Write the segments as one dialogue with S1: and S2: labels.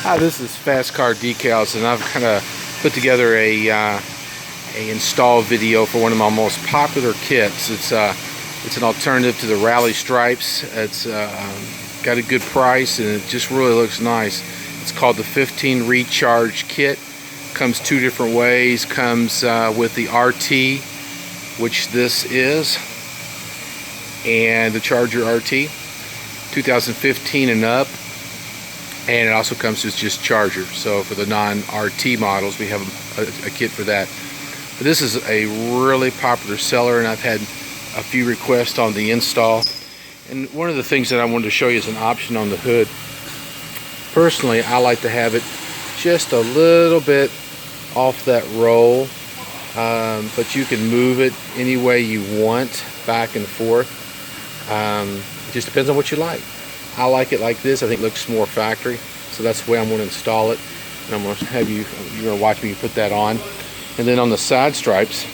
S1: Hi, this is Fast Car Decals, and I've kind of put together a install video for one of my most popular kits. It's an alternative to the Rally Stripes. It's got a good price, and it just really looks nice. It's called the 15 Recharge Kit. Comes two different ways. Comes with the RT, which this is, and the Charger RT, 2015 and up. And it also comes with just Charger. So for the non-RT models, we have a kit for that. But this is a really popular seller, and I've had a few requests on the install. And one of the things that I wanted to show you is an option on the hood. Personally, I like to have it just a little bit off that roll, but you can move it any way you want, back and forth. It just depends on what you like. I like it like this. I think it looks more factory, so that's the way I'm going to install it. And I'm going to have you're going to watch me put that on. And then on the side stripes,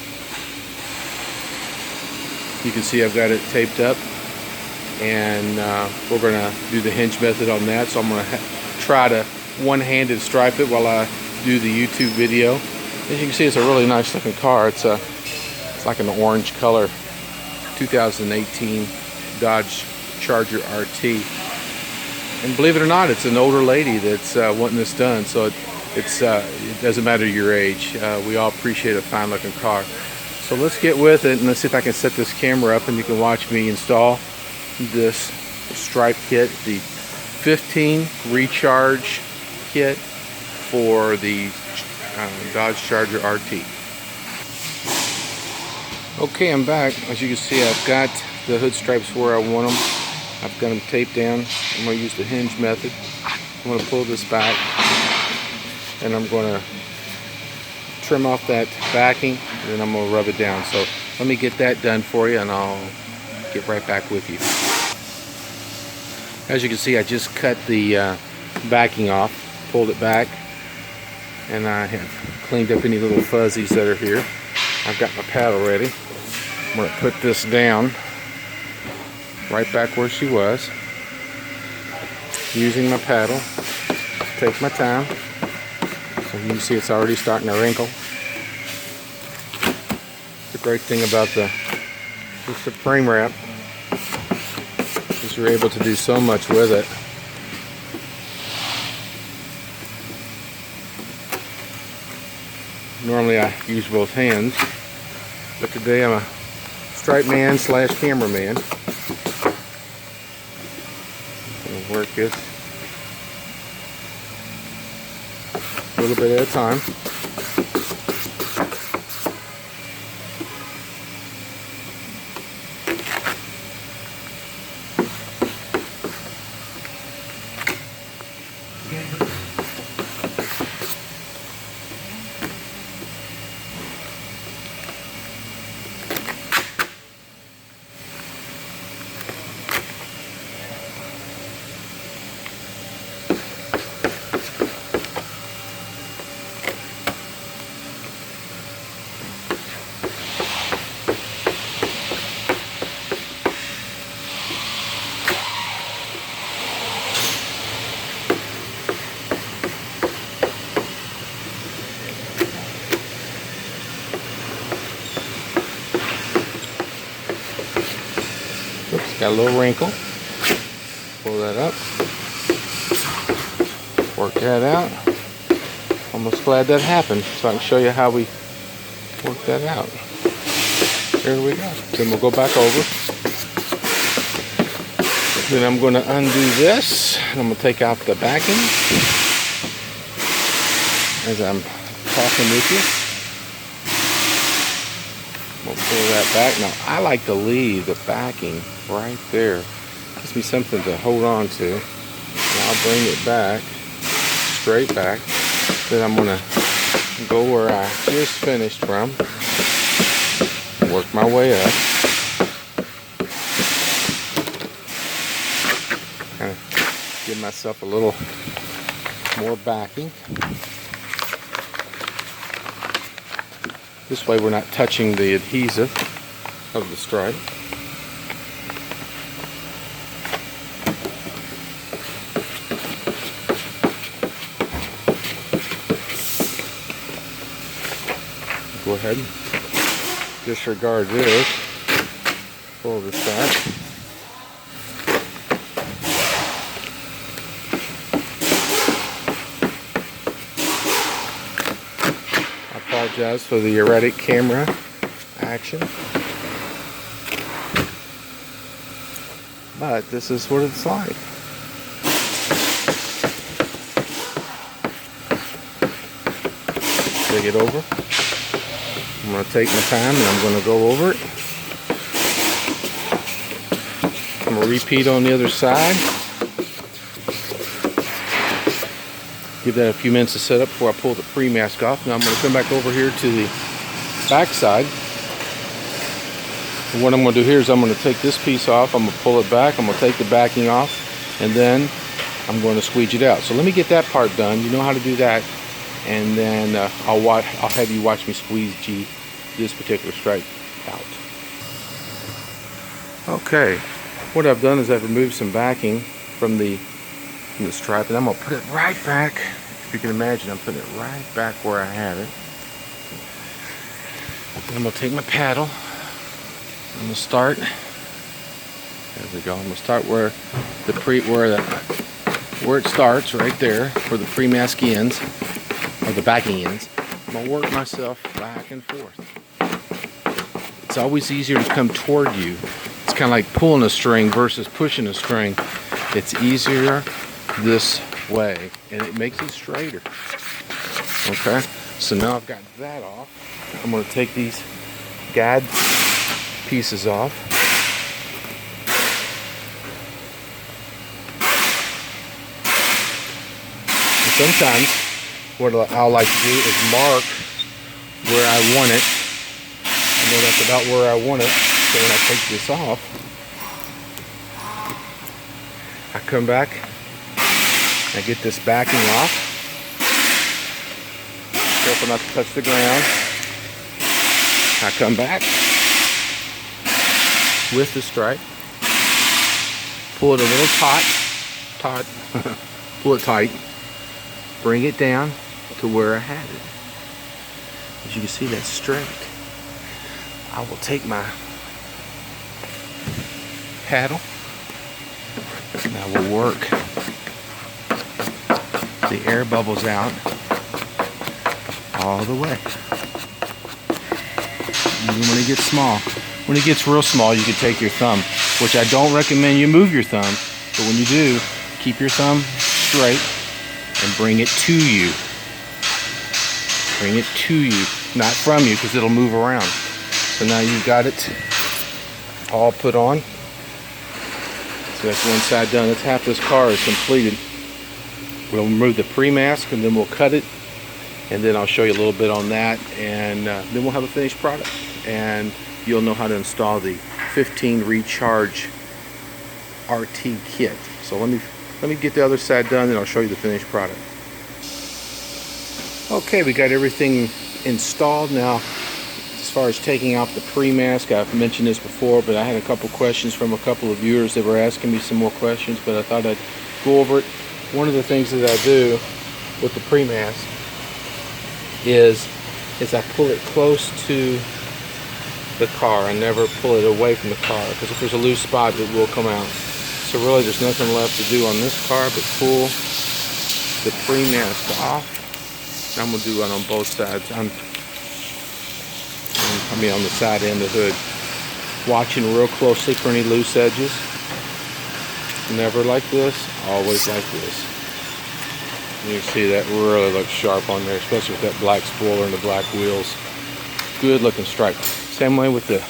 S1: you can see I've got it taped up, and we're going to do the hinge method on that. So I'm going to try to one-handed stripe it while I do the YouTube video. As you can see, it's a really nice looking car. It's like an orange color, 2018 Dodge Charger RT. And believe it or not, it's an older lady that's wanting this done, so it doesn't matter your age. We all appreciate a fine looking car. So let's get with it, and let's see if I can set this camera up and you can watch me install this stripe kit, the 15 Recharge kit for the Dodge Charger RT. Okay, I'm back. As you can see, I've got the hood stripes where I want them. I've got them taped down. I'm going to use the hinge method. I'm going to pull this back, and I'm going to trim off that backing, and then I'm going to rub it down. So let me get that done for you, and I'll get right back with you. As you can see, I just cut the backing off, pulled it back, and I have cleaned up any little fuzzies that are here. I've got my paddle ready. I'm going to put this down right back where she was, using my paddle. Take my time. So you can see it's already starting to wrinkle. The great thing about the frame wrap is you're able to do so much with it. Normally I use both hands, but today I'm a stripe man slash cameraman. Work this a little bit at a time. Oops, got a little wrinkle. Pull that up. Work that out. Almost glad that happened, so I can show you how we work that out. There we go. Then we'll go back over. Then I'm going to undo this, and I'm going to take out the backing as I'm talking with you. We'll pull that back. Now, I like to leave the backing right there. Gives me something to hold on to. And I'll bring it back, straight back. Then I'm going to go where I just finished from. Work my way up. Kind of give myself a little more backing. This way we're not touching the adhesive of the stripe. go ahead and disregard this. Pull this back. I apologize for the erratic camera action, but this is what it's like. Dig it over. I'm going to take my time and I'm going to go over it. I'm going to repeat on the other side. Give that a few minutes to set up before I pull the pre-mask off. Now I'm going to come back over here to the back side. And what I'm going to do here is I'm going to take this piece off. I'm going to pull it back. I'm going to take the backing off. And then I'm going to squeege it out. So let me get that part done. You know how to do that. And then I'll have you watch me squeeze this particular stripe out. Okay, what I've done is I've removed some backing from the stripe, and I'm going to put it right back. If you can imagine, I'm putting it right back where I had it. And I'm going to take my paddle. I'm going to start. There we go. I'm going to start where it starts, right there, where the pre-mask ends. Or the backing ends. I'm going to work myself back and forth. It's always easier to come toward you. It's kind of like pulling a string versus pushing a string. It's easier this way, and it makes it straighter. Okay, so now I've got that off. I'm going to take these guide pieces off. And sometimes what I'll like to do is mark where I want it. I know that's about where I want it. So when I take this off, I come back, I get this backing off. Careful not to touch the ground. I come back with the stripe, pull it a little taut, pull it tight, bring it down to where I had it. As you can see, that's straight. I will take my paddle and I will work the air bubbles out all the way. Even when it gets small. When it gets real small, you can take your thumb, which I don't recommend you move your thumb, but when you do, keep your thumb straight and bring it to you. Bring it to you, not from you, because it'll move around. So now you've got it all put on. So that's one side done. That's half this car is completed. We'll remove the pre-mask and then we'll cut it. And then I'll show you a little bit on that. And then we'll have a finished product. And you'll know how to install the 15 recharge RT kit. So let me get the other side done and I'll show you the finished product. Okay, we got everything installed now. As far as taking off the pre-mask, I've mentioned this before, but I had a couple questions from a couple of viewers that were asking me some more questions, but I thought I'd go over it. One of the things that I do with the pre-mask is I pull it close to the car. I never pull it away from the car, because if there's a loose spot, it will come out. So really there's nothing left to do on this car but pull the pre-mask off. I'm going to do it on both sides. I mean on the side and the hood. Watching real closely for any loose edges. Never like this, always like this. You can see that really looks sharp on there, especially with that black spoiler and the black wheels. Good looking stripe. Same way with the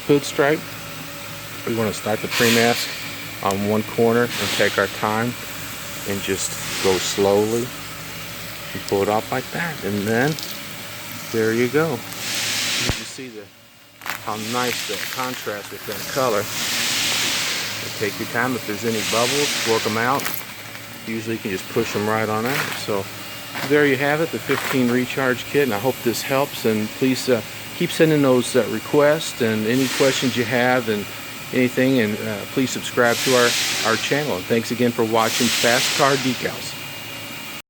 S1: hood stripe. We want to start the pre-mask on one corner and take our time and just go slowly and pull it off like that, and then there you go. You can see how nice that contrast with that color. So take your time. If there's any bubbles, work them out. Usually you can just push them right on out. So there you have it, the 15 recharge kit, and I hope this helps. And please keep sending those requests and any questions you have and anything, and please subscribe to our channel. And thanks again for watching Fast Car Decals.